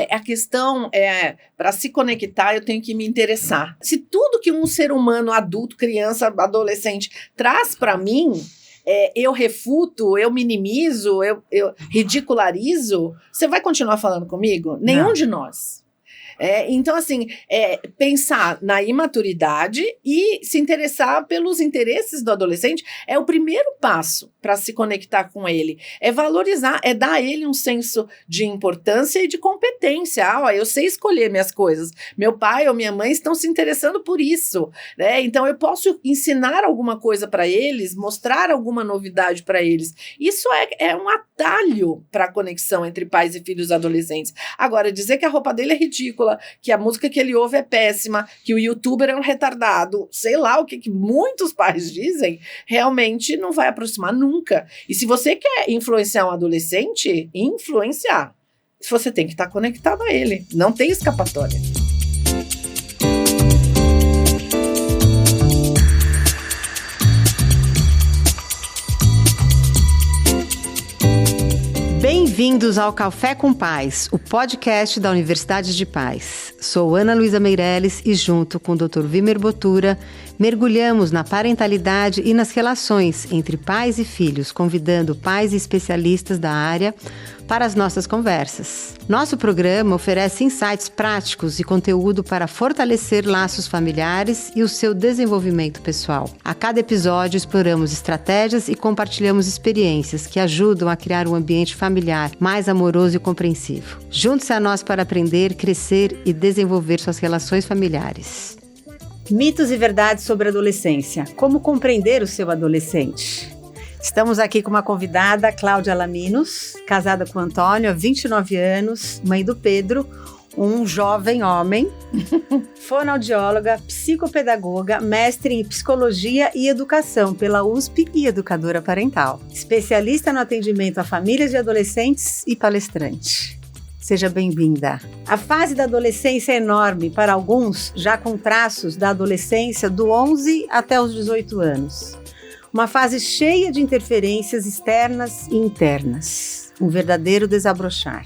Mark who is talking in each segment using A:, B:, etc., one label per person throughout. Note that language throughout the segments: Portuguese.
A: a questão para se conectar, eu tenho que me interessar. Se tudo que um ser humano, adulto, criança, adolescente, traz para mim, eu refuto, eu minimizo, eu ridicularizo, você vai continuar falando comigo? Nenhum de nós. Então, assim, pensar na imaturidade e se interessar pelos interesses do adolescente é o primeiro passo para se conectar com ele. É valorizar, é dar a ele um senso de importância e de competência. Eu sei escolher minhas coisas. Meu pai ou minha mãe estão se interessando por isso, né? Então, eu posso ensinar alguma coisa para eles, mostrar alguma novidade para eles. Isso é um atalho para a conexão entre pais e filhos adolescentes. Agora, dizer que a roupa dele é ridícula, que a música que ele ouve é péssima, que o youtuber é um retardado, sei lá o que muitos pais dizem, realmente não vai aproximar nunca. E se você quer influenciar um adolescente, influenciar, você tem que estar conectado a ele, não tem escapatória.
B: Bem-vindos ao Café com Pais, o podcast da Universidade de Pais. Sou Ana Luísa Meirelles e junto com o Dr. Vimer Botura, mergulhamos na parentalidade e nas relações entre pais e filhos, convidando pais e especialistas da área para as nossas conversas. Nosso programa oferece insights práticos e conteúdo para fortalecer laços familiares e o seu desenvolvimento pessoal. A cada episódio exploramos estratégias e compartilhamos experiências que ajudam a criar um ambiente familiar mais amoroso e compreensivo. Junte-se a nós para aprender, crescer e desenvolver suas relações familiares.
C: Mitos e verdades sobre a adolescência. Como compreender o seu adolescente? Estamos aqui com uma convidada, Cláudia Laminos, casada com o Antônio há 29 anos, mãe do Pedro, um jovem homem, fonoaudióloga, psicopedagoga, mestre em psicologia e educação pela USP e educadora parental, especialista no atendimento a famílias e adolescentes e palestrante. Seja bem-vinda. A fase da adolescência é enorme para alguns, já com traços da adolescência do 11 até os 18 anos. Uma fase cheia de interferências externas e internas. Um verdadeiro desabrochar.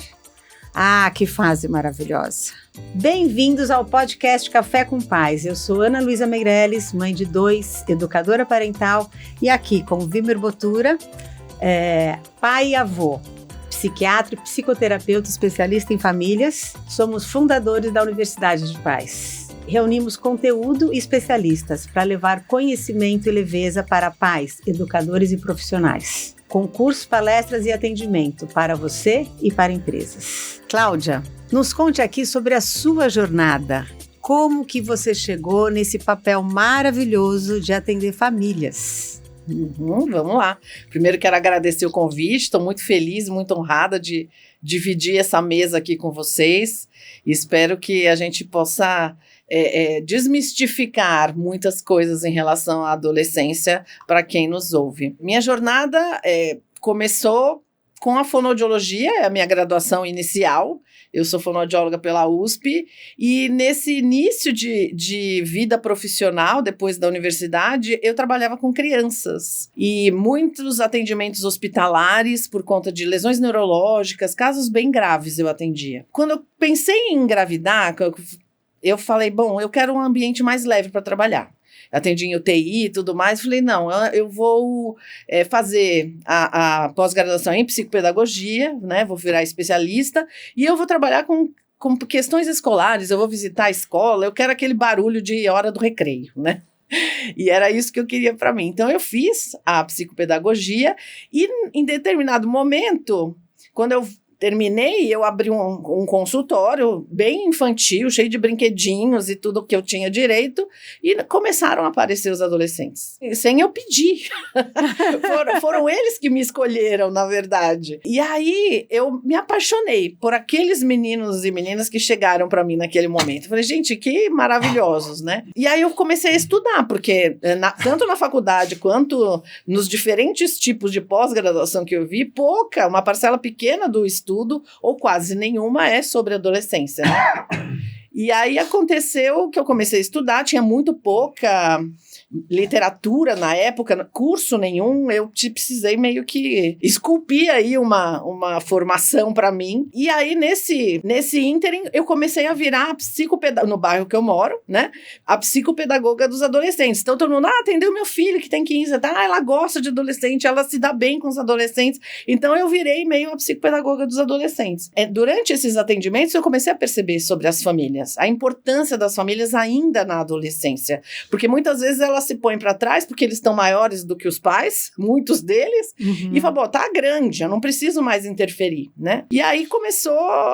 C: Ah, que fase maravilhosa! Bem-vindos ao podcast Café com Pais. Eu sou Ana Luísa Meirelles, mãe de 2, educadora parental, e aqui com o Vimer Botura, pai e avô, psiquiatra e psicoterapeuta especialista em famílias. Somos fundadores da Universidade de Pais. Reunimos conteúdo e especialistas para levar conhecimento e leveza para pais, educadores e profissionais. Concursos, palestras e atendimento para você e para empresas. Cláudia, nos conte aqui sobre a sua jornada. Como que você chegou nesse papel maravilhoso de atender famílias?
A: Vamos lá. Primeiro quero agradecer o convite, estou muito feliz, muito honrada de dividir essa mesa aqui com vocês. Espero que a gente possa desmistificar muitas coisas em relação à adolescência para quem nos ouve. Minha jornada começou com a fonoaudiologia, é a minha graduação inicial. Eu sou fonoaudióloga pela USP e nesse início de vida profissional, depois da universidade, eu trabalhava com crianças e muitos atendimentos hospitalares por conta de lesões neurológicas, casos bem graves eu atendia. Quando eu pensei em engravidar, eu falei, bom, eu quero um ambiente mais leve para trabalhar. Atendi em UTI e tudo mais, falei, não, eu vou fazer a pós-graduação em psicopedagogia, né, vou virar especialista, e eu vou trabalhar com questões escolares, eu vou visitar a escola, eu quero aquele barulho de hora do recreio, né? E era isso que eu queria para mim. Então, eu fiz a psicopedagogia e, em determinado momento, quando eu terminei, eu abri um consultório bem infantil, cheio de brinquedinhos e tudo que eu tinha direito, e começaram a aparecer os adolescentes, sem eu pedir. foram eles que me escolheram, na verdade. E aí, eu me apaixonei por aqueles meninos e meninas que chegaram para mim naquele momento. Eu falei, gente, que maravilhosos, né? E aí, eu comecei a estudar, porque tanto na faculdade quanto nos diferentes tipos de pós-graduação que eu vi, uma parcela pequena do estudo, ou quase nenhuma, é sobre adolescência, né? E aí aconteceu que eu comecei a estudar, tinha muito pouca literatura na época, curso nenhum, eu precisei meio que esculpir aí uma formação para mim. E aí, nesse ínterim, eu comecei a virar no bairro que eu moro, né? A psicopedagoga dos adolescentes. Então, todo mundo, atendeu meu filho que tem 15, tá? Ela gosta de adolescente, ela se dá bem com os adolescentes. Então, eu virei meio a psicopedagoga dos adolescentes. Durante esses atendimentos, eu comecei a perceber sobre as famílias, a importância das famílias ainda na adolescência. Porque muitas vezes elas se põem para trás porque eles estão maiores do que os pais, muitos deles, e falam, tá grande, eu não preciso mais interferir, né? E aí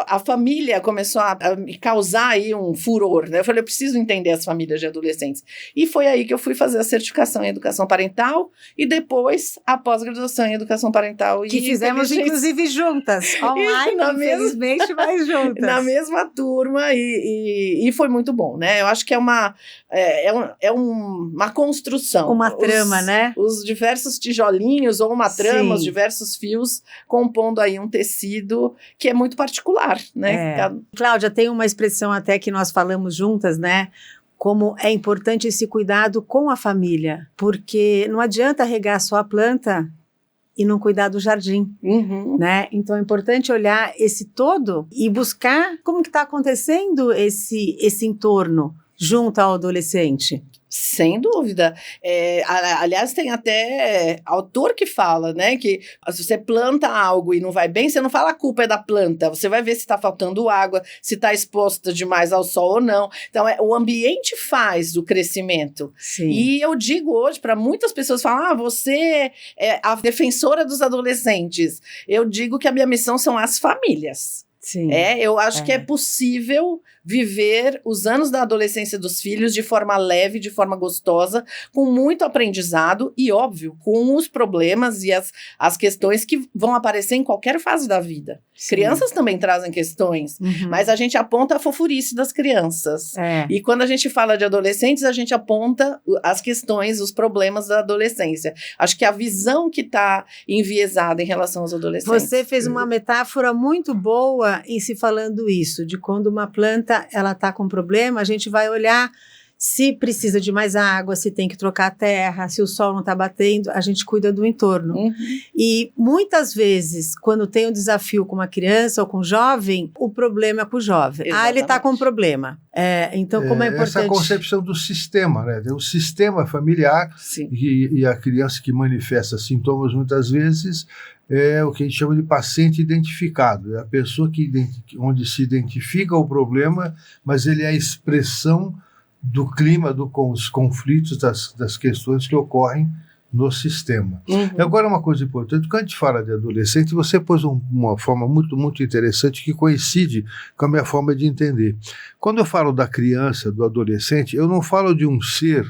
A: a família começou a me causar aí um furor, né? Eu falei, eu preciso entender as famílias de adolescentes. E foi aí que eu fui fazer a certificação em educação parental e depois a pós-graduação em educação parental.
C: Que fizemos, inclusive, juntas, online, infelizmente, mas juntas.
A: Na mesma turma e foi muito bom, né? Eu acho que é uma construção.
C: Uma trama, né?
A: Os diversos tijolinhos ou uma trama,
C: Sim.
A: os diversos fios compondo aí um tecido que é muito particular, né?
C: Cláudia, tem uma expressão até que nós falamos juntas, né? Como é importante esse cuidado com a família, porque não adianta regar só a planta e não cuidar do jardim, né? Então é importante olhar esse todo e buscar como que está acontecendo esse entorno junto ao adolescente.
A: Sem dúvida. Aliás, tem até autor que fala, né, que se você planta algo e não vai bem, você não fala a culpa é da planta, você vai ver se está faltando água, se está exposta demais ao sol ou não. Então, o ambiente faz o crescimento.
C: Sim.
A: E eu digo hoje, para muitas pessoas falam, você é a defensora dos adolescentes. Eu digo que a minha missão são as famílias.
C: Sim.
A: Eu acho que é possível viver os anos da adolescência dos filhos de forma leve, de forma gostosa, com muito aprendizado e, óbvio, com os problemas e as questões que vão aparecer em qualquer fase da vida. Sim. Crianças também trazem questões, mas a gente aponta a fofurice das crianças. E quando a gente fala de adolescentes, a gente aponta as questões, os problemas da adolescência. Acho que a visão que está enviesada em relação aos adolescentes.
C: Você fez uma metáfora muito boa em se falando isso, de quando uma planta ela está com problema, a gente vai olhar se precisa de mais água, se tem que trocar a terra, se o sol não está batendo, a gente cuida do entorno. E muitas vezes, quando tem um desafio com uma criança ou com um jovem, o problema é com o jovem.
A: Exatamente.
C: Ele está com um problema. Então, como é importante...
D: Essa concepção do sistema, né? O sistema familiar e a criança que manifesta sintomas muitas vezes é o que a gente chama de paciente identificado. É a pessoa onde se identifica o problema, mas ele é a expressão do clima, dos conflitos, das questões que ocorrem no sistema. Agora, uma coisa importante, quando a gente fala de adolescente, você pôs uma forma muito, muito interessante que coincide com a minha forma de entender. Quando eu falo da criança, do adolescente, eu não falo de um ser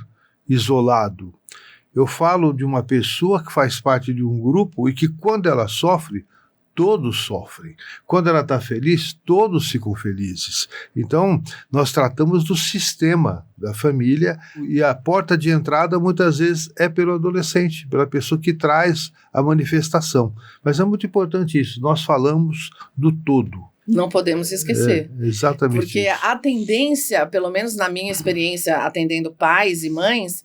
D: isolado. Eu falo de uma pessoa que faz parte de um grupo e que, quando ela sofre, todos sofrem. Quando ela está feliz, todos ficam felizes. Então, nós tratamos do sistema da família e a porta de entrada, muitas vezes, é pelo adolescente, pela pessoa que traz a manifestação. Mas é muito importante isso, nós falamos do todo.
A: Não podemos esquecer.
D: Exatamente.
A: Porque
D: isso.
A: a tendência, pelo menos na minha experiência atendendo pais e mães,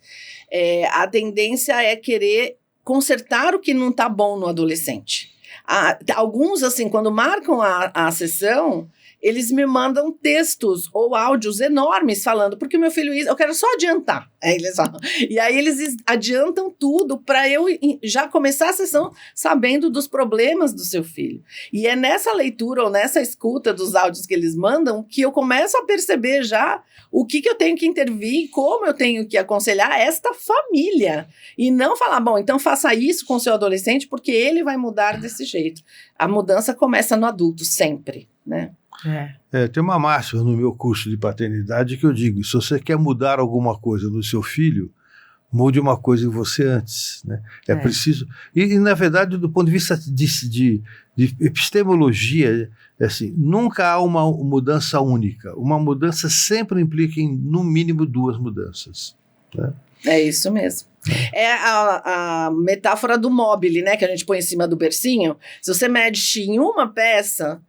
A: a tendência é querer consertar o que não está bom no adolescente. Alguns, assim, quando marcam a sessão, eles me mandam textos ou áudios enormes falando, porque o meu filho, eu quero só adiantar. Eles falam. E aí eles adiantam tudo para eu já começar a sessão sabendo dos problemas do seu filho. E é nessa leitura ou nessa escuta dos áudios que eles mandam que eu começo a perceber já o que eu tenho que intervir, como eu tenho que aconselhar esta família. E não falar, bom, então faça isso com o seu adolescente porque ele vai mudar desse jeito. A mudança começa no adulto, sempre, né?
D: Tem uma máxima no meu curso de paternidade que eu digo, se você quer mudar alguma coisa no seu filho, mude uma coisa em você antes, né? É preciso... E, na verdade, do ponto de vista de epistemologia, assim, nunca há uma mudança única. Uma mudança sempre implica em, no mínimo, 2 mudanças. Né?
A: É isso mesmo. É a metáfora do mobile, né? Que a gente põe em cima do bercinho. Se você mexe em uma peça...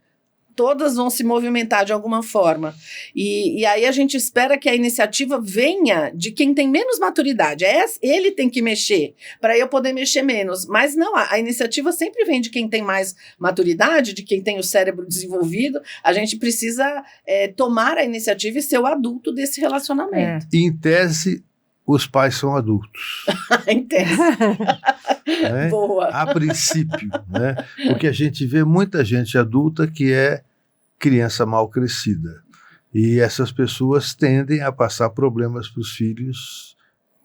A: todas vão se movimentar de alguma forma. E aí a gente espera que a iniciativa venha de quem tem menos maturidade. Ele tem que mexer, para eu poder mexer menos. Mas não, a iniciativa sempre vem de quem tem mais maturidade, de quem tem o cérebro desenvolvido. A gente precisa tomar a iniciativa e ser o adulto desse relacionamento.
D: Em tese, os pais são adultos.
A: Em tese.
D: Né?
A: Boa.
D: A princípio, né? Porque a gente vê muita gente adulta que é criança mal crescida. E essas pessoas tendem a passar problemas para os filhos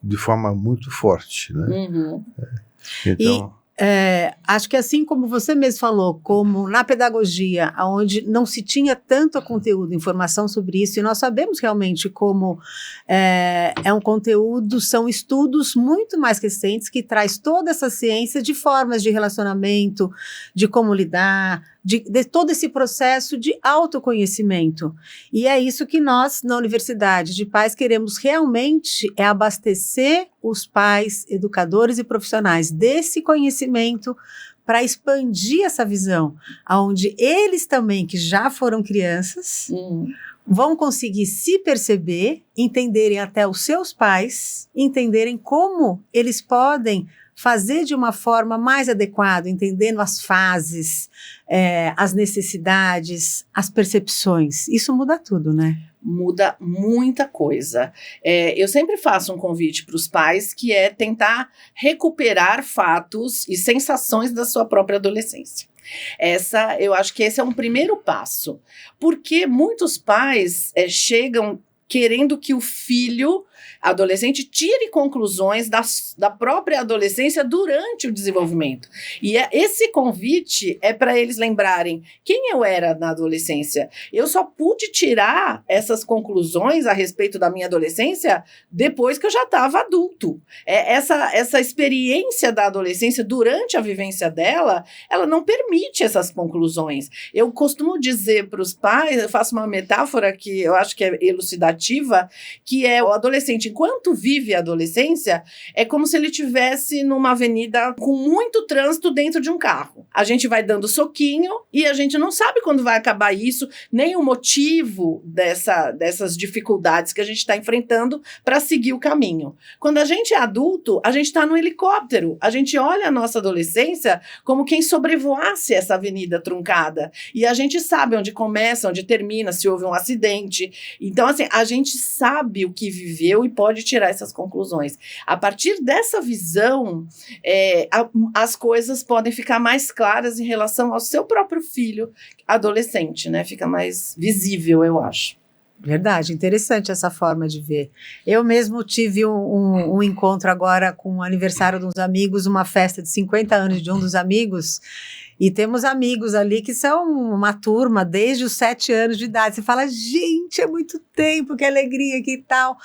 D: de forma muito forte. Né?
A: Uhum.
D: Então...
C: acho que assim como você mesmo falou, como na pedagogia, onde não se tinha tanto conteúdo, informação sobre isso, e nós sabemos realmente como é um conteúdo, são estudos muito mais recentes que traz toda essa ciência de formas de relacionamento, de como lidar, de todo esse processo de autoconhecimento. E é isso que nós, na Universidade de Pais, queremos realmente abastecer os pais, educadores e profissionais desse conhecimento para expandir essa visão, onde eles também, que já foram crianças, vão conseguir se perceber, entenderem até os seus pais, entenderem como eles podem fazer de uma forma mais adequada, entendendo as fases, as necessidades, as percepções. Isso muda tudo, né?
A: Muda muita coisa. Eu sempre faço um convite para os pais, que é tentar recuperar fatos e sensações da sua própria adolescência. Eu acho que esse é um primeiro passo, porque muitos pais chegam querendo que o filho adolescente tire conclusões da própria adolescência durante o desenvolvimento. E esse convite é para eles lembrarem quem eu era na adolescência. Eu só pude tirar essas conclusões a respeito da minha adolescência depois que eu já estava adulto. Essa experiência da adolescência durante a vivência dela, ela não permite essas conclusões. Eu costumo dizer para os pais, eu faço uma metáfora que eu acho que é elucidativa, que é o adolescente, enquanto vive a adolescência, é como se ele estivesse numa avenida com muito trânsito dentro de um carro. A gente vai dando soquinho e a gente não sabe quando vai acabar isso, nem o motivo dessas dificuldades que a gente está enfrentando para seguir o caminho. Quando a gente é adulto, a gente está no helicóptero. A gente olha a nossa adolescência como quem sobrevoasse essa avenida truncada. E a gente sabe onde começa, onde termina, se houve um acidente. Então, assim, a gente sabe o que viveu e pode tirar essas conclusões. A partir dessa visão, as coisas podem ficar mais claras em relação ao seu próprio filho adolescente, né? Fica mais visível, eu acho.
C: Verdade, interessante essa forma de ver. Eu mesmo tive um encontro agora com o aniversário de uns amigos, uma festa de 50 anos de um dos amigos, e temos amigos ali que são uma turma desde os 7 anos de idade. Você fala, gente, é muito tempo, que alegria, que tal.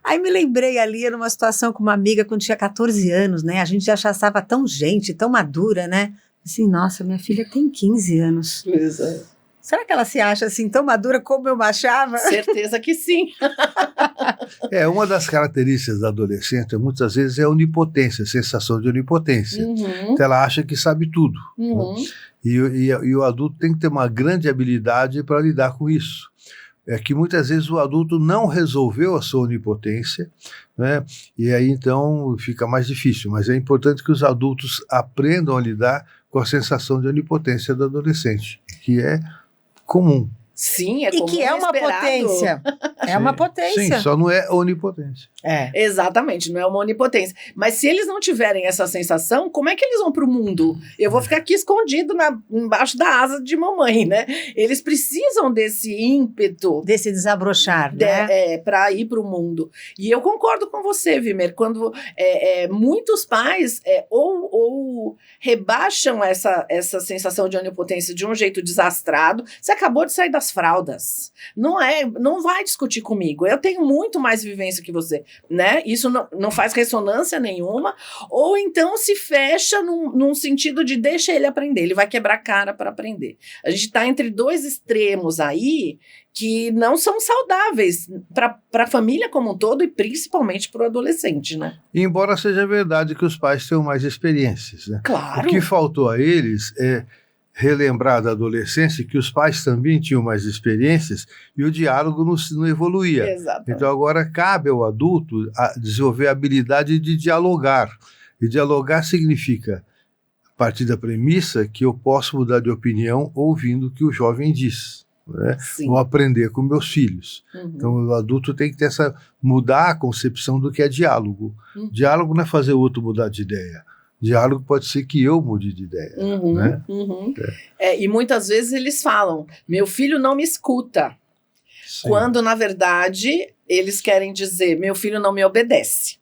C: Aí me lembrei ali, numa situação com uma amiga quando tinha 14 anos, né? A gente já achava tão gente, tão madura, né? Assim, nossa, minha filha tem 15 anos.
A: Pois é.
C: Será que ela se acha assim tão madura como eu me achava?
A: Certeza que sim.
D: Uma das características da adolescente, muitas vezes, é a onipotência, a sensação de onipotência.
A: Uhum.
D: Então, ela acha que sabe tudo.
A: Uhum.
D: Né? E o adulto tem que ter uma grande habilidade para lidar com isso. É que muitas vezes o adulto não resolveu a sua onipotência, né? E aí então fica mais difícil. Mas é importante que os adultos aprendam a lidar com a sensação de onipotência do adolescente, que é comum.
A: Sim, é comum.
C: E que é uma
A: esperado.
C: potência. É uma potência.
D: Sim, só não é onipotência.
A: Exatamente, não é uma onipotência. Mas se eles não tiverem essa sensação, como é que eles vão para o mundo? Eu vou ficar aqui escondido embaixo da asa de mamãe, né? Eles precisam desse ímpeto.
C: Desse desabrochar, né?
A: Para ir para o mundo. E eu concordo com você, Vimer, quando muitos pais ou rebaixam essa sensação de onipotência de um jeito desastrado. Você acabou de sair das fraldas. Não vai discutir comigo. Eu tenho muito mais vivência que você, né? Isso não faz ressonância nenhuma. Ou então se fecha num sentido de deixa ele aprender. Ele vai quebrar a cara para aprender. A gente está entre dois extremos aí que não são saudáveis para a família como um todo e principalmente para o adolescente, né?
D: Embora seja verdade que os pais tenham mais experiências, né?
A: Claro.
D: O que faltou a eles relembrar da adolescência que os pais também tinham mais experiências e o diálogo não evoluía.
A: Exatamente.
D: Então agora cabe ao adulto desenvolver a habilidade de dialogar. E dialogar significa, a partir da premissa, que eu posso mudar de opinião ouvindo o que o jovem diz. Né? Vou aprender com meus filhos. Então o adulto tem que mudar a concepção do que é diálogo. Diálogo não é fazer o outro mudar de ideia. Diálogo pode ser que eu mude de ideia. Né?
A: E muitas vezes eles falam, meu filho não me escuta.
D: Sim.
A: Quando, na verdade, eles querem dizer, meu filho não me obedece.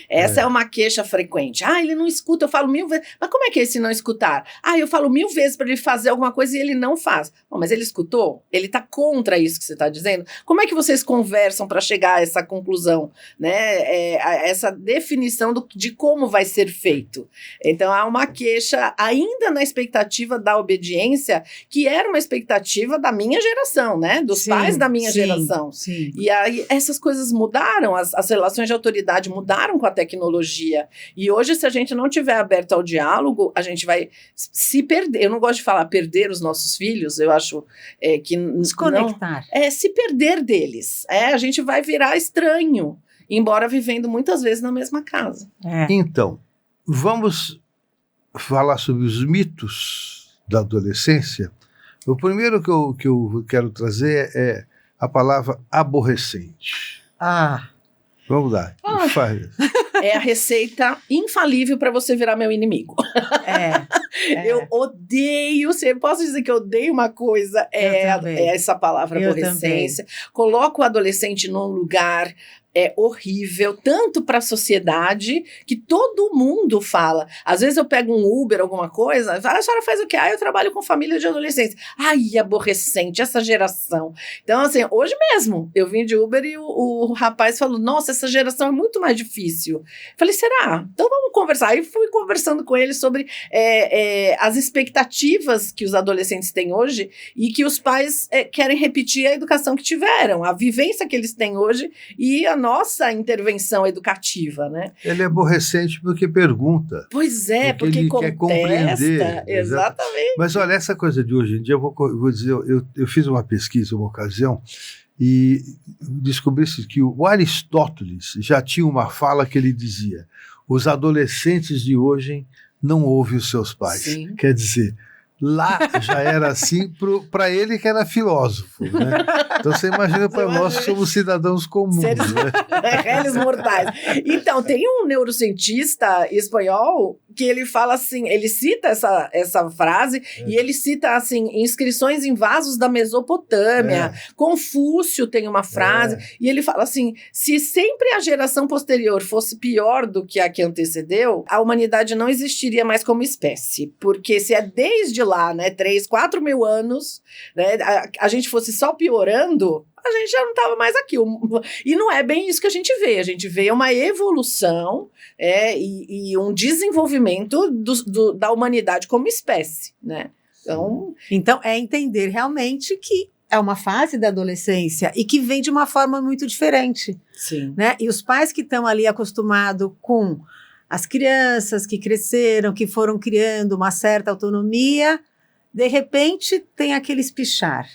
A: Essa é uma queixa frequente. Ele não escuta, eu falo 1000 vezes. Mas como é que é esse não escutar? Eu falo 1000 vezes para ele fazer alguma coisa e ele não faz. Bom, mas ele escutou? Ele está contra isso que você está dizendo? Como é que vocês conversam para chegar a essa conclusão? Né? Essa definição de como vai ser feito. Então, há uma queixa ainda na expectativa da obediência, que era uma expectativa da minha geração, né? Dos pais da minha geração.
C: Sim.
A: E aí, essas coisas mudaram, as relações de autoridade mudaram com a tecnologia. E hoje, se a gente não tiver aberto ao diálogo, a gente vai se perder. Eu não gosto de falar perder os nossos filhos, eu acho que...
C: Desconectar.
A: Se perder deles. A gente vai virar estranho, embora vivendo muitas vezes na mesma casa.
D: Então, vamos falar sobre os mitos da adolescência. O primeiro que eu quero trazer é a palavra aborrecente. Vamos lá. Faz.
A: É a receita infalível para você virar meu inimigo. Eu odeio, posso dizer que eu odeio uma coisa, essa palavra aborrecência. Coloca o adolescente num lugar horrível, tanto para a sociedade, que todo mundo fala. Às vezes eu pego um Uber, alguma coisa, a senhora faz o quê? Eu trabalho com família de adolescentes. Aborrecente, essa geração. Então, assim, hoje mesmo, eu vim de Uber e o rapaz falou, nossa, essa geração é muito mais difícil. Falei, será? Então vamos conversar. Aí fui conversando com ele sobre as expectativas que os adolescentes têm hoje e que os pais querem repetir a educação que tiveram, a vivência que eles têm hoje e a nossa intervenção educativa, né?
D: Ele é aborrecente porque pergunta.
A: Pois é, porque
D: ele
A: contesta.
D: Quer compreender.
A: Exatamente.
D: Mas olha, essa coisa de hoje em dia, eu vou dizer, eu fiz uma pesquisa uma ocasião e descobri que o Aristóteles já tinha uma fala que ele dizia, os adolescentes de hoje não ouvem os seus pais.
A: Sim.
D: Quer dizer, lá já era assim para ele que era filósofo, né? Então você imagina para nós que somos cidadãos comuns, né?
A: Réis mortais. Então, tem um neurocientista espanhol que ele fala assim, ele cita essa frase e ele cita assim, inscrições em vasos da Mesopotâmia, Confúcio tem uma frase e ele fala assim, se sempre a geração posterior fosse pior do que a que antecedeu, a humanidade não existiria mais como espécie, porque se é desde lá, né, 3, 4 mil anos, né, a gente fosse só piorando, a gente já não estava mais aqui. E não é bem isso que a gente vê uma evolução e um desenvolvimento da humanidade como espécie, né?
C: Então, é entender realmente que é uma fase da adolescência e que vem de uma forma muito diferente.
A: Sim.
C: Né? E os pais que estão ali acostumados com as crianças que cresceram, que foram criando uma certa autonomia, de repente tem aquele espichar,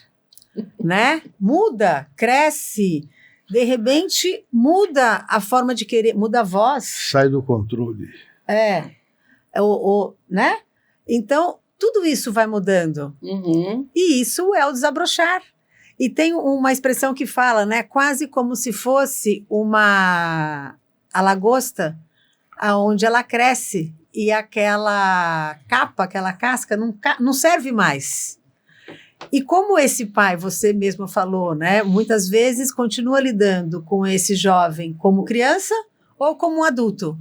C: né? Muda, cresce, de repente muda a forma de querer, muda a voz.
D: Sai do controle.
C: Né? Então, tudo isso vai mudando. E isso é o desabrochar. E tem uma expressão que fala, né? Quase como se fosse a lagosta, onde ela cresce e aquela capa, aquela casca não serve mais. E como esse pai, você mesmo falou, né, muitas vezes continua lidando com esse jovem como criança ou como um adulto.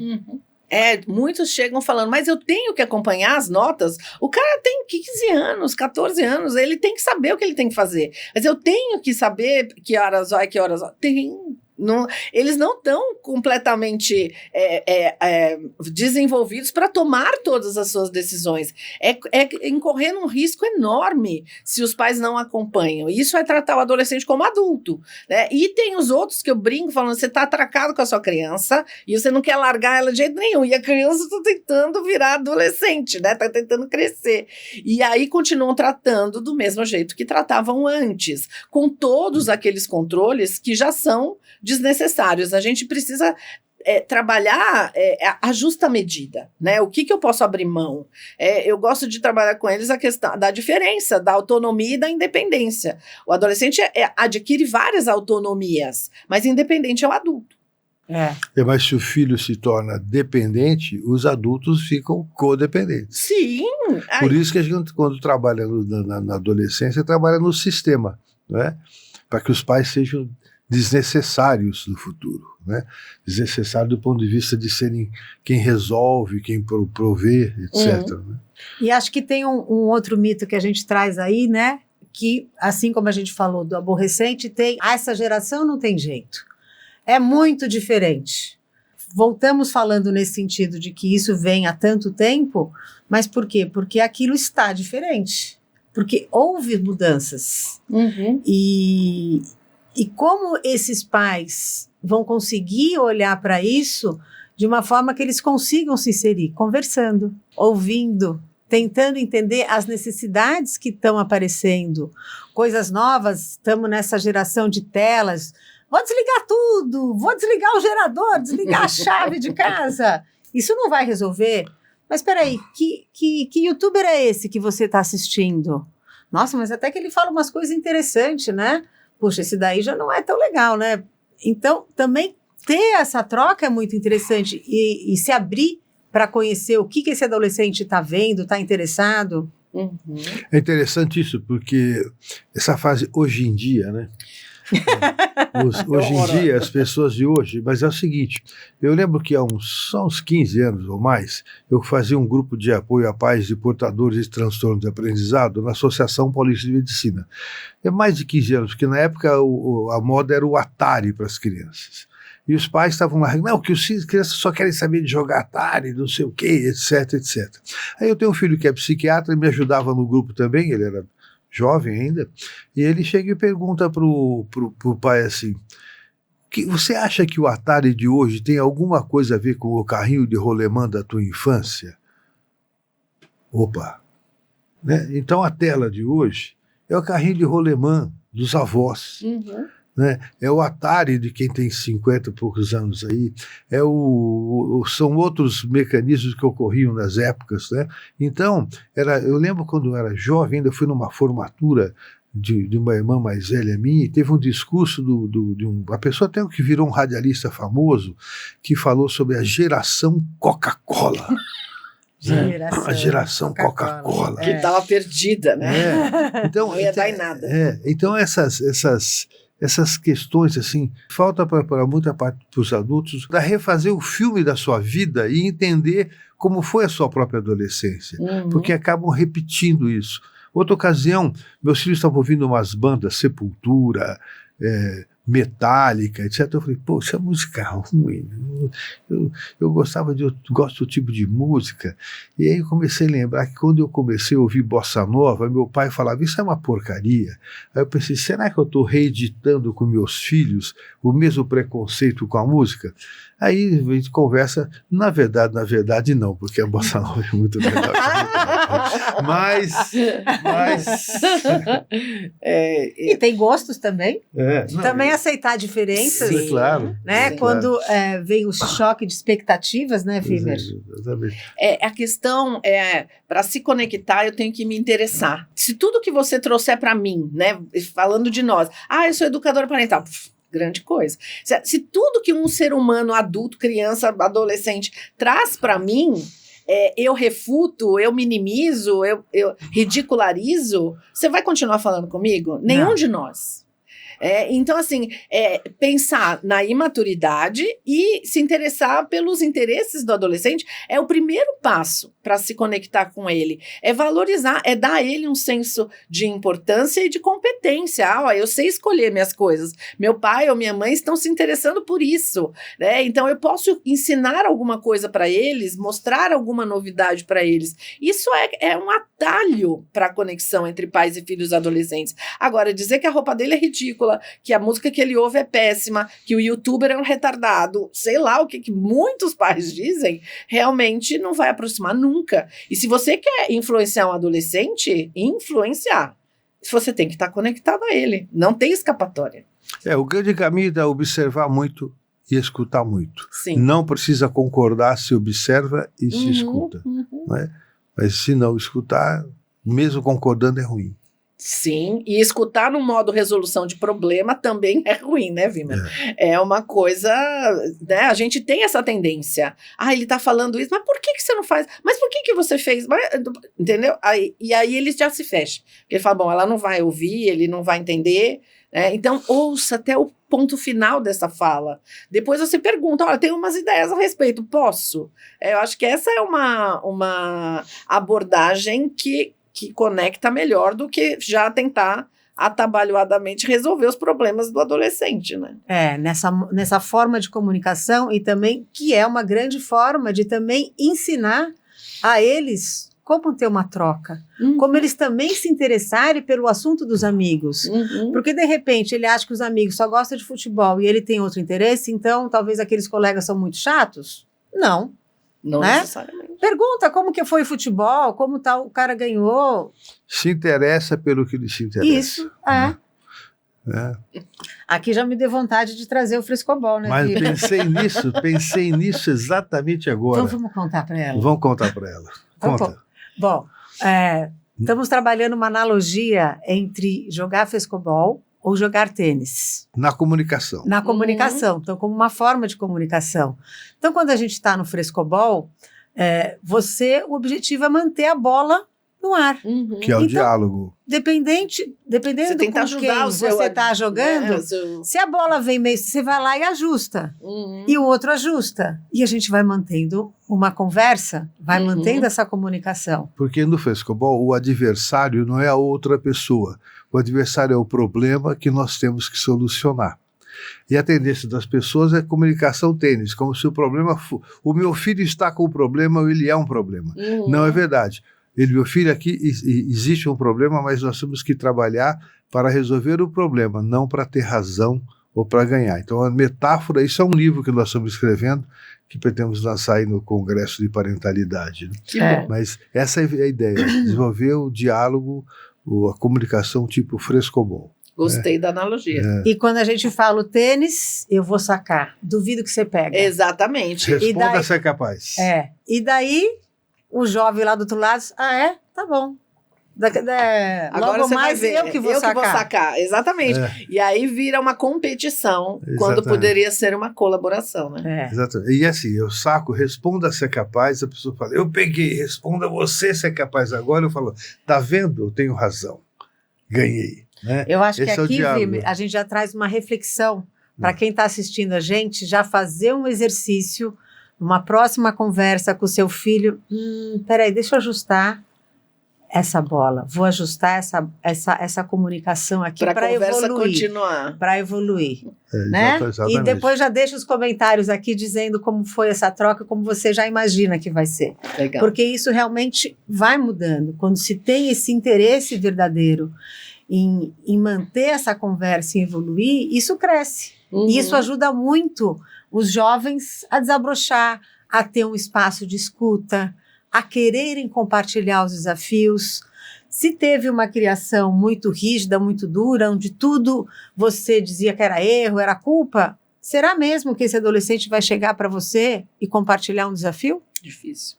A: Muitos chegam falando, mas eu tenho que acompanhar as notas. O cara tem 15 anos, 14 anos, ele tem que saber o que ele tem que fazer. Mas eu tenho que saber que horas vai, que horas vai. Eles não estão completamente desenvolvidos para tomar todas as suas decisões. É incorrer num risco enorme se os pais não acompanham. E isso é tratar o adolescente como adulto, né? E tem os outros que eu brinco falando, você está atracado com a sua criança e você não quer largar ela de jeito nenhum. E a criança está tentando virar adolescente, né? Está tentando crescer. E aí continuam tratando do mesmo jeito que tratavam antes, com todos aqueles controles que já são desnecessários. A gente precisa trabalhar a justa medida, né? O que eu posso abrir mão? Eu gosto de trabalhar com eles a questão da diferença da autonomia e da independência. O adolescente adquire várias autonomias, mas independente é o adulto.
D: Mas se o filho se torna dependente, os adultos ficam codependentes.
A: Sim!
D: Por isso que a gente, quando trabalha na adolescência, trabalha no sistema, né? Para que os pais sejam desnecessários no futuro, né? Desnecessários do ponto de vista de serem quem resolve, quem provê, etc. Né?
C: E acho que tem um outro mito que a gente traz aí, né? Que, assim como a gente falou do aborrecente, essa geração não tem jeito. É muito diferente. Voltamos falando nesse sentido de que isso vem há tanto tempo, mas por quê? Porque aquilo está diferente. Porque houve mudanças. E como esses pais vão conseguir olhar para isso de uma forma que eles consigam se inserir, conversando, ouvindo, tentando entender as necessidades que estão aparecendo, coisas novas. Estamos nessa geração de telas. Vou desligar tudo, vou desligar o gerador, desligar a chave de casa. Isso não vai resolver. Mas espera aí, que youtuber é esse que você está assistindo? Nossa, mas até que ele fala umas coisas interessantes, né? Puxa, esse daí já não é tão legal, né? Então, também ter essa troca é muito interessante e se abrir para conhecer o que esse adolescente está vendo, está interessado.
D: É interessante isso, porque essa fase hoje em dia, né? Hoje em dia, as pessoas de hoje, mas é o seguinte, eu lembro que há uns 15 anos ou mais, eu fazia um grupo de apoio a pais de portadores de transtorno de aprendizado na Associação Paulista de Medicina. É mais de 15 anos, porque na época a moda era o Atari para as crianças. E os pais estavam lá, não, que as crianças só querem saber de jogar Atari, não sei o quê, etc, etc. Aí eu tenho um filho que é psiquiatra, ele me ajudava no grupo também, ele era jovem ainda, e ele chega e pergunta pro pai assim, você acha que o Atari de hoje tem alguma coisa a ver com o carrinho de rolemã da tua infância? Opa! Né? Então a tela de hoje é o carrinho de rolemã dos avós. Né? É o Atari de quem tem 50 e poucos anos aí, são outros mecanismos que ocorriam nas épocas, né? Então, eu lembro quando eu era jovem, ainda fui numa formatura de uma irmã mais velha minha, e teve um discurso de uma pessoa até que virou um radialista famoso, que falou sobre a geração Coca-Cola. A geração Coca-Cola.
A: Que estava perdida, né?
D: Então,
A: não ia dar em nada.
D: Então, essas questões, assim, falta para muita parte dos adultos para refazer o filme da sua vida e entender como foi a sua própria adolescência, porque acabam repetindo isso. Outra ocasião, meus filhos estavam ouvindo umas bandas, Sepultura, Metallica, etc. Eu falei, poxa, música ruim. Eu gosto do tipo de música. E aí eu comecei a lembrar que quando eu comecei a ouvir bossa nova, meu pai falava, isso é uma porcaria. Aí eu pensei, será que eu estou reeditando com meus filhos o mesmo preconceito com a música? Aí a gente conversa, na verdade não, porque a bossa nova é muito legal. Mas
C: e tem gostos também. Também aceitar diferenças.
D: Sim, claro.
C: Né?
D: Sim,
C: quando vem o choque de expectativas, né, Vimer?
D: Exatamente.
A: A questão para se conectar, eu tenho que me interessar. Se tudo que você trouxer para mim, né, falando de nós, eu sou educadora parental, grande coisa. Se tudo que um ser humano, adulto, criança, adolescente, traz para mim, eu refuto, eu minimizo, eu ridicularizo, você vai continuar falando comigo? Nenhum de nós. Então, assim, pensar na imaturidade e se interessar pelos interesses do adolescente é o primeiro passo para se conectar com ele. É valorizar, é dar a ele um senso de importância e de competência. Eu sei escolher minhas coisas. Meu pai ou minha mãe estão se interessando por isso, né? Então, eu posso ensinar alguma coisa para eles, mostrar alguma novidade para eles. Isso é um atalho para a conexão entre pais e filhos adolescentes. Agora, dizer que a roupa dele é ridícula, que a música que ele ouve é péssima, que o youtuber é um retardado, sei lá o que muitos pais dizem, realmente não vai aproximar nunca. E se você quer influenciar um adolescente, você tem que estar conectado a ele. Não tem escapatória.
D: O grande caminho é observar muito e escutar muito.
A: Sim.
D: Não precisa concordar, se observa e se escuta. Não é? Mas se não escutar, mesmo concordando, é ruim.
A: Sim, e escutar no modo resolução de problema também é ruim, né, Vimer? É uma coisa, né, a gente tem essa tendência. Ele tá falando isso, mas por que você não faz? Mas por que você fez? Entendeu? E aí ele já se fecha. Ele fala, bom, ela não vai ouvir, ele não vai entender, né? Então ouça até o ponto final dessa fala. Depois você pergunta, olha, tenho umas ideias a respeito, posso? Eu acho que essa é uma abordagem que conecta melhor do que já tentar atabalhoadamente resolver os problemas do adolescente, né?
C: Nessa forma de comunicação e também que é uma grande forma de também ensinar a eles como ter uma troca, como eles também se interessarem pelo assunto dos amigos, porque de repente ele acha que os amigos só gostam de futebol e ele tem outro interesse, então talvez aqueles colegas são muito chatos? Não necessariamente. Pergunta como que foi o futebol, como tal o cara ganhou.
D: Se interessa pelo que lhe se interessa.
C: Isso, Aqui já me deu vontade de trazer o frescobol, né?
D: Mas pensei nisso exatamente agora.
C: Então vamos contar para ela.
D: Vamos contar para ela. Conta.
C: Bom, estamos trabalhando uma analogia entre jogar frescobol ou jogar tênis.
D: Na comunicação.
C: Na comunicação, então como uma forma de comunicação. Então quando a gente está no frescobol, o objetivo é manter a bola no ar.
D: Que é o diálogo.
C: Dependendo do com quem você está jogando, se a bola vem meio, você vai lá e ajusta. E o outro ajusta. E a gente vai mantendo uma conversa, vai mantendo essa comunicação.
D: Porque no frescobol, o adversário não é a outra pessoa. O adversário é o problema que nós temos que solucionar. E a tendência das pessoas é comunicação tênis, como se o problema o meu filho está com o problema ou ele é um problema. Não é verdade. Meu filho, aqui existe um problema, mas nós temos que trabalhar para resolver o problema, não para ter razão ou para ganhar. Então, a metáfora, isso é um livro que nós estamos escrevendo, que pretendemos lançar aí no Congresso de Parentalidade. Né?
A: Que bom.
D: Mas essa é a ideia, desenvolver o diálogo, a comunicação tipo frescobol.
A: Gostei da analogia.
C: E quando a gente fala o tênis, eu vou sacar. Duvido que você pega.
A: Exatamente.
D: Responda se é capaz.
C: E daí... O jovem lá do outro lado, tá bom.
A: Agora
C: logo
A: você
C: mais
A: vai ver,
C: eu que vou sacar.
A: Exatamente. E aí vira uma competição, quando poderia ser uma colaboração, né?
D: Exatamente. E assim, eu saco, responda se é capaz, a pessoa fala, eu peguei, responda você se é capaz. Agora eu falo, tá vendo? Eu tenho razão. Ganhei. Né?
C: Eu acho que aqui, Vimer, a gente já traz uma reflexão para quem está assistindo a gente, já fazer um exercício. Uma próxima conversa com o seu filho, peraí, deixa eu ajustar essa bola, vou ajustar essa comunicação aqui para evoluir. Para evoluir. Né? E depois já deixa os comentários aqui dizendo como foi essa troca, como você já imagina que vai ser.
A: Legal.
C: Porque isso realmente vai mudando. Quando se tem esse interesse verdadeiro em manter essa conversa e evoluir, isso cresce. E isso ajuda muito os jovens a desabrochar, a ter um espaço de escuta, a quererem compartilhar os desafios. Se teve uma criação muito rígida, muito dura, onde tudo você dizia que era erro, era culpa, será mesmo que esse adolescente vai chegar para você e compartilhar um desafio?
A: Difícil.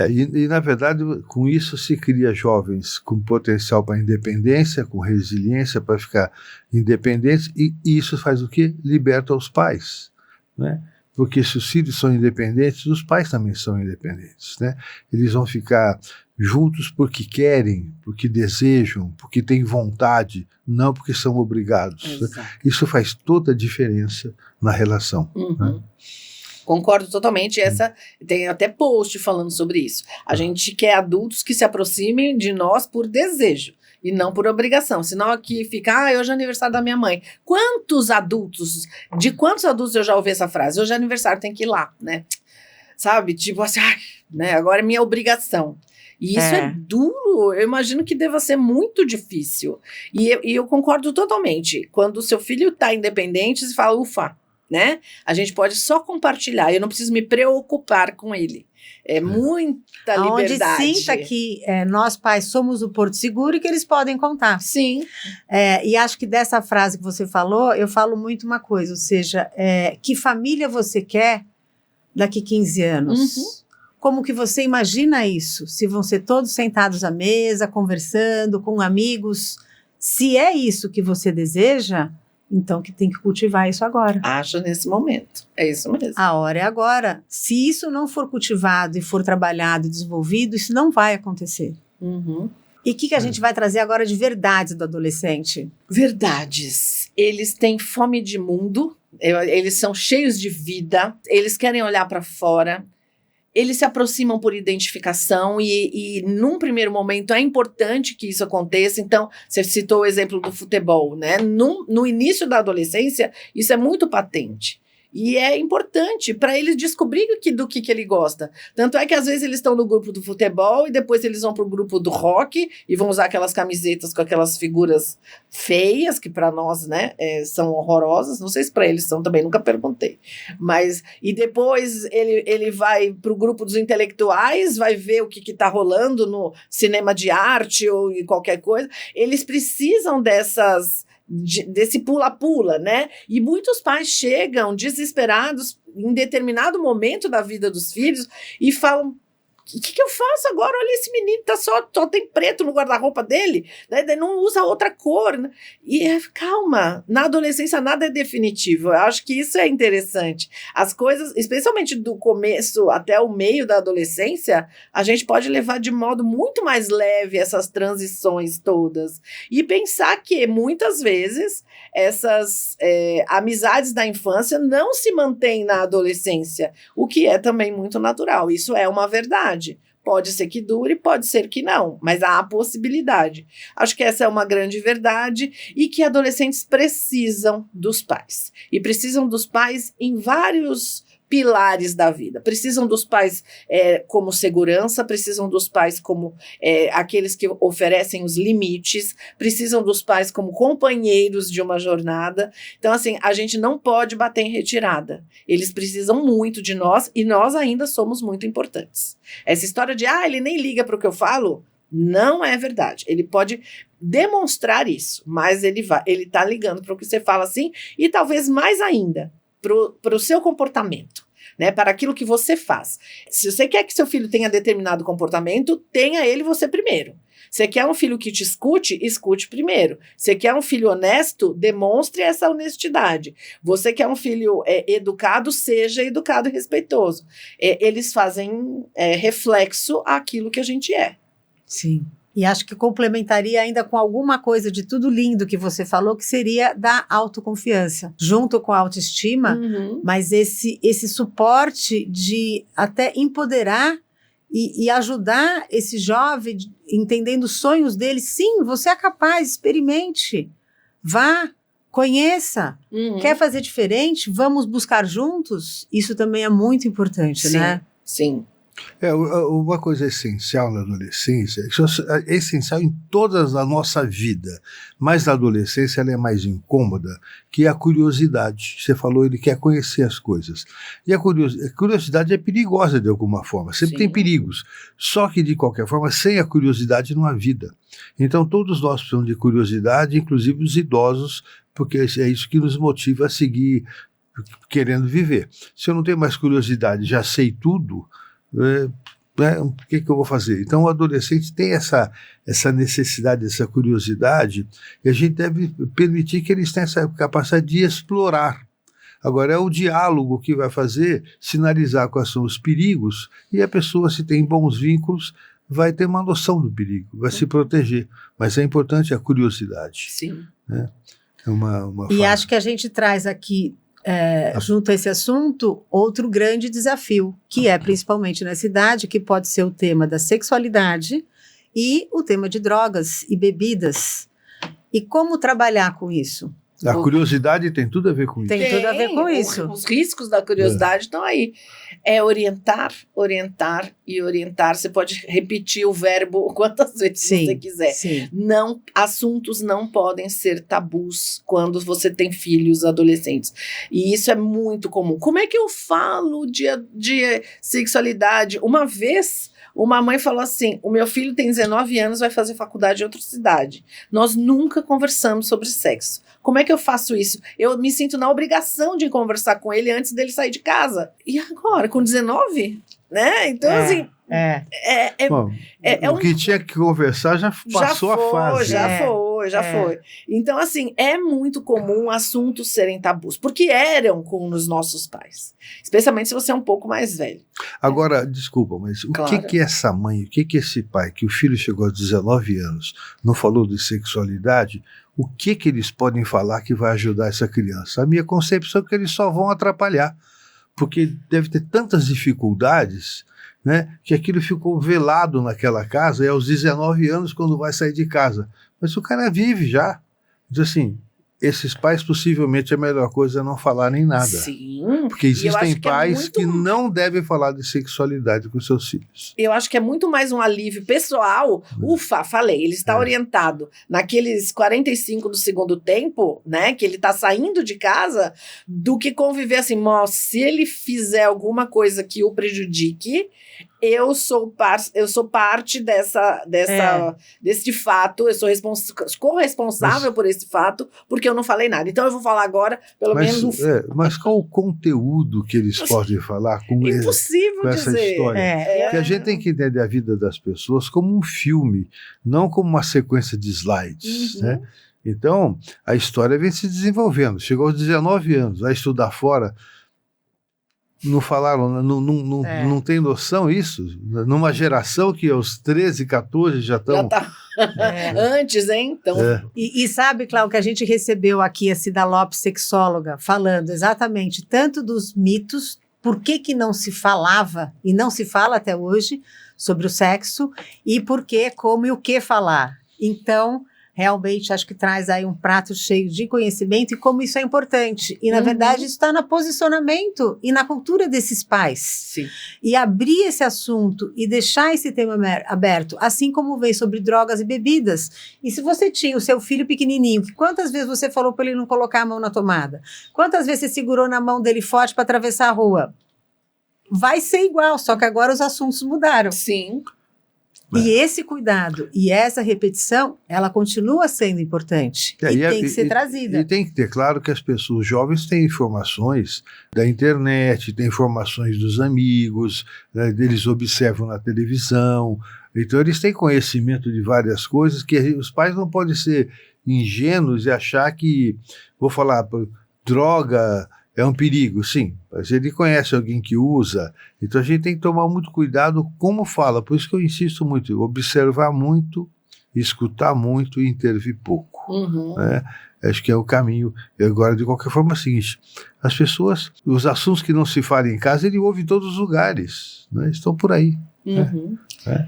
D: E, na verdade, com isso se cria jovens com potencial para independência, com resiliência para ficar independentes, e isso faz o quê? Liberta os pais. Né? Porque se os filhos são independentes, os pais também são independentes. Né? Eles vão ficar juntos porque querem, porque desejam, porque têm vontade, não porque são obrigados.
A: Exato.
D: Isso faz toda a diferença na relação. Né?
A: Concordo totalmente. Tem até post falando sobre isso. A gente quer adultos que se aproximem de nós por desejo e não por obrigação. Senão aqui fica, hoje é aniversário da minha mãe. De quantos adultos eu já ouvi essa frase? Hoje é aniversário, tem que ir lá, né? Sabe? Tipo assim, né? Agora é minha obrigação. E isso é duro, eu imagino que deva ser muito difícil. E eu concordo totalmente. Quando o seu filho está independente, você fala, ufa, né? A gente pode só compartilhar, eu não preciso me preocupar com ele. É muita liberdade.
C: Onde sinta que nós pais somos o porto seguro e que eles podem contar.
A: Sim.
C: E acho que dessa frase que você falou, eu falo muito uma coisa, ou seja, que família você quer daqui 15 anos? Como que você imagina isso? Se vão ser todos sentados à mesa, conversando, com amigos. Se é isso que você deseja, então que tem que cultivar isso agora.
A: Acho nesse momento. É isso mesmo.
C: A hora é agora. Se isso não for cultivado e for trabalhado e desenvolvido, isso não vai acontecer. E o que a gente vai trazer agora de verdades do adolescente?
A: Verdades. Eles têm fome de mundo, eles são cheios de vida, eles querem olhar para fora. Eles se aproximam por identificação e num primeiro momento é importante que isso aconteça. Então, você citou o exemplo do futebol, né? No início da adolescência, isso é muito patente. E é importante para eles descobrirem do que ele gosta. Tanto é que às vezes eles estão no grupo do futebol e depois eles vão para o grupo do rock e vão usar aquelas camisetas com aquelas figuras feias, que para nós, né, são horrorosas. Não sei se para eles são também, nunca perguntei. Mas, e depois ele vai para o grupo dos intelectuais, vai ver o que está rolando no cinema de arte ou em qualquer coisa. Eles precisam desse pula-pula, né? E muitos pais chegam desesperados em determinado momento da vida dos filhos e falam, o que eu faço agora? Olha, esse menino só tem preto no guarda-roupa dele, né? Não usa outra cor, né? E calma, na adolescência nada é definitivo. Eu acho que isso é interessante. As coisas, especialmente do começo até o meio da adolescência, a gente pode levar de modo muito mais leve essas transições todas e pensar que muitas vezes essas amizades da infância não se mantêm na adolescência, o que é também muito natural. Isso é uma verdade. Pode ser que dure, pode ser que não, mas há a possibilidade. Acho que essa é uma grande verdade e que adolescentes precisam dos pais. E precisam dos pais em vários pilares da vida. Precisam dos pais como segurança, precisam dos pais como aqueles que oferecem os limites, precisam dos pais como companheiros de uma jornada. Então, assim, a gente não pode bater em retirada. Eles precisam muito de nós e nós ainda somos muito importantes. Essa história de, ele nem liga para o que eu falo, não é verdade. Ele pode demonstrar isso, mas ele está ligando para o que você fala assim e talvez mais ainda, para o seu comportamento, né, para aquilo que você faz. Se você quer que seu filho tenha determinado comportamento, tenha ele você primeiro. Você quer um filho que te escute? Escute primeiro. Você quer um filho honesto? Demonstre essa honestidade. Você quer um filho educado? Seja educado e respeitoso. Eles fazem reflexo àquilo que a gente é.
C: Sim. E acho que complementaria ainda com alguma coisa de tudo lindo que você falou, que seria da autoconfiança, junto com a autoestima, mas esse suporte de até empoderar e ajudar esse jovem, entendendo os sonhos dele. Sim, você é capaz, experimente, vá, conheça, quer fazer diferente, vamos buscar juntos. Isso também é muito importante,
A: sim,
C: né?
A: Sim.
D: Uma coisa essencial na adolescência, é essencial em toda a nossa vida, mas na adolescência ela é mais incômoda, que é a curiosidade. Você falou, ele quer conhecer as coisas. E a curiosidade é perigosa de alguma forma, sempre tem perigos. Só que, de qualquer forma, sem a curiosidade não há vida. Então todos nós precisamos de curiosidade, inclusive os idosos, porque é isso que nos motiva a seguir querendo viver. Se eu não tenho mais curiosidade, já sei tudo, o que eu vou fazer? Então o adolescente tem essa necessidade, essa curiosidade, e a gente deve permitir que eles tenham essa capacidade de explorar. Agora é o diálogo que vai fazer sinalizar quais são os perigos, e a pessoa, se tem bons vínculos, vai ter uma noção do perigo, vai se proteger. Mas é importante a curiosidade.
A: Sim.
D: Né? É uma
C: E acho que a gente traz aqui, junto a esse assunto, outro grande desafio, que é principalmente nessa idade, que pode ser o tema da sexualidade e o tema de drogas e bebidas. E como trabalhar com isso?
D: A curiosidade tem tudo a ver com isso.
C: Tem tudo a ver com isso.
A: Os riscos da curiosidade estão aí. É orientar, orientar e orientar. Você pode repetir o verbo quantas vezes você quiser.
C: Sim.
A: Assuntos não podem ser tabus quando você tem filhos adolescentes. E isso é muito comum. Como é que eu falo de sexualidade? Uma vez, uma mãe falou assim, o meu filho tem 19 anos, vai fazer faculdade em outra cidade. Nós nunca conversamos sobre sexo. Como é que eu faço isso? Eu me sinto na obrigação de conversar com ele antes dele sair de casa. E agora, com 19? Né? Então, assim...
D: Bom, o que tinha que conversar já passou a fase.
A: Já foi. Então, assim, é muito comum assuntos serem tabus, porque eram com os nossos pais, especialmente se você é um pouco mais velho.
D: Agora, desculpa, mas o que essa mãe, o que esse pai, que o filho chegou aos 19 anos, não falou de sexualidade, o que eles podem falar que vai ajudar essa criança? A minha concepção é que eles só vão atrapalhar, porque deve ter tantas dificuldades, né, que aquilo ficou velado naquela casa, e aos 19 anos quando vai sair de casa. Mas o cara vive já. Diz assim, esses pais possivelmente a melhor coisa é não falar nem nada.
A: Sim.
D: Porque existem pais que não devem falar de sexualidade com seus filhos.
A: Eu acho que é muito mais um alívio pessoal. Ufa, falei, ele está orientado naqueles 45 do segundo tempo, né, que ele está saindo de casa, do que conviver assim, se ele fizer alguma coisa que o prejudique, eu sou parte desse fato, eu sou corresponsável por esse fato, porque eu não falei nada. Então eu vou falar agora, pelo menos...
D: Mas qual o conteúdo que eles podem falar com essa história? Porque a gente tem que entender a vida das pessoas como um filme, não como uma sequência de slides, né? Então, a história vem se desenvolvendo. Chegou aos 19 anos, vai estudar fora... Não falaram, não tem noção isso? Numa geração que aos 13, 14 já estão...
A: Antes, hein? Então...
C: E sabe, Cláudio, que a gente recebeu aqui a Cida Lopes, sexóloga, falando exatamente tanto dos mitos, por que não se falava, e não se fala até hoje, sobre o sexo, e por que, como e o que falar. Então... realmente acho que traz aí um prato cheio de conhecimento e como isso é importante. E, na verdade, isso está no posicionamento e na cultura desses pais.
A: Sim.
C: E abrir esse assunto e deixar esse tema aberto, assim como veio sobre drogas e bebidas. E se você tinha o seu filho pequenininho, quantas vezes você falou para ele não colocar a mão na tomada? Quantas vezes você segurou na mão dele forte para atravessar a rua? Vai ser igual, só que agora os assuntos mudaram.
A: Sim.
C: E esse cuidado e essa repetição, ela continua sendo importante e tem que ser trazida.
D: E tem que ter claro que as pessoas jovens têm informações da internet, têm informações dos amigos, né, eles observam na televisão, então eles têm conhecimento de várias coisas que os pais não podem ser ingênuos e achar que, vou falar, droga... é um perigo, sim, mas ele conhece alguém que usa, então a gente tem que tomar muito cuidado como fala, por isso que eu insisto muito, observar muito, escutar muito e intervir pouco. Né? Acho que é o caminho. E agora, de qualquer forma, é o seguinte, as pessoas, os assuntos que não se falam em casa, ele ouve em todos os lugares, né? Estão por aí.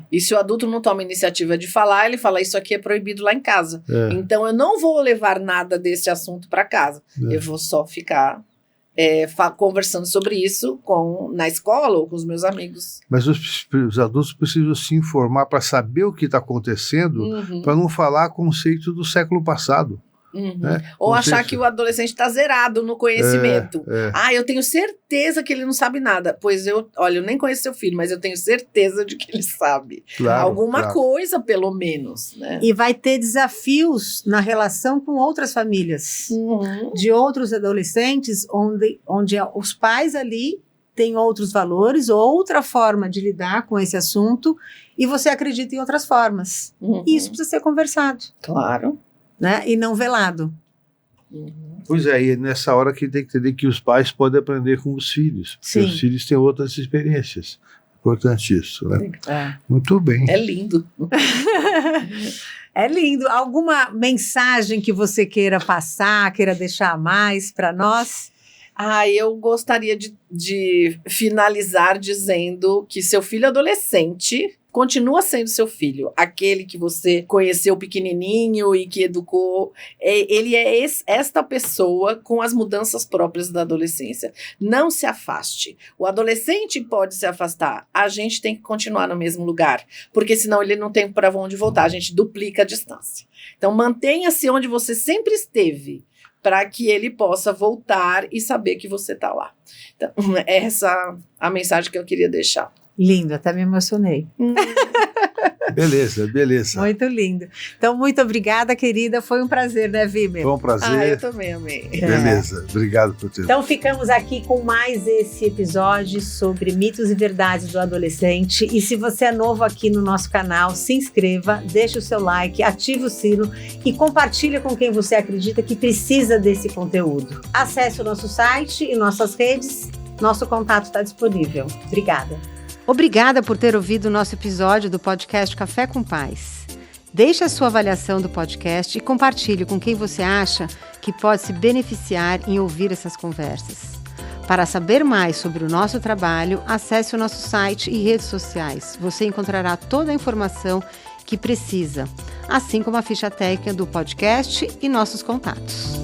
D: E se o adulto não toma iniciativa de falar, ele fala, isso aqui é proibido lá em casa.
A: Então eu não vou levar nada desse assunto para casa, eu vou só ficar... conversando sobre isso na escola ou com os meus amigos.
D: Mas os adultos precisam se informar para saber o que está acontecendo, para não falar conceito do século passado. Né?
A: Ou achar que o adolescente está zerado no conhecimento. Eu tenho certeza que ele não sabe nada. Pois eu nem conheço seu filho, mas eu tenho certeza de que ele sabe. Alguma coisa, pelo menos. Né?
C: E vai ter desafios na relação com outras famílias, de outros adolescentes, onde os pais ali têm outros valores, outra forma de lidar com esse assunto, e você acredita em outras formas. E isso precisa ser conversado.
A: Claro.
C: Né? E não velado.
D: Pois é, e nessa hora que tem que entender que os pais podem aprender com os filhos, porque os filhos têm outras experiências. importante isso, né? Muito bem.
A: É lindo.
C: É lindo. Alguma mensagem que você queira passar, queira deixar mais para nós?
A: Eu gostaria de finalizar dizendo que seu filho adolescente continua sendo seu filho, aquele que você conheceu pequenininho e que educou, ele é esta pessoa com as mudanças próprias da adolescência. Não se afaste. O adolescente pode se afastar, a gente tem que continuar no mesmo lugar, porque senão ele não tem para onde voltar, a gente duplica a distância. Então mantenha-se onde você sempre esteve, para que ele possa voltar e saber que você está lá. Então, essa é a mensagem que eu queria deixar.
C: Lindo, até me emocionei.
D: Beleza.
C: Muito lindo. Então, muito obrigada, querida. Foi um prazer, né, Vimer?
D: Foi um prazer.
A: Eu também amei.
D: Beleza, obrigado por ter.
C: Então, ficamos aqui com mais esse episódio sobre mitos e verdades do adolescente. E se você é novo aqui no nosso canal, se inscreva, deixe o seu like, ative o sino e compartilhe com quem você acredita que precisa desse conteúdo. Acesse o nosso site e nossas redes. Nosso contato está disponível. Obrigada.
B: Obrigada por ter ouvido o nosso episódio do podcast Café com Pais. Deixe a sua avaliação do podcast e compartilhe com quem você acha que pode se beneficiar em ouvir essas conversas. Para saber mais sobre o nosso trabalho, acesse o nosso site e redes sociais. Você encontrará toda a informação que precisa, assim como a ficha técnica do podcast e nossos contatos.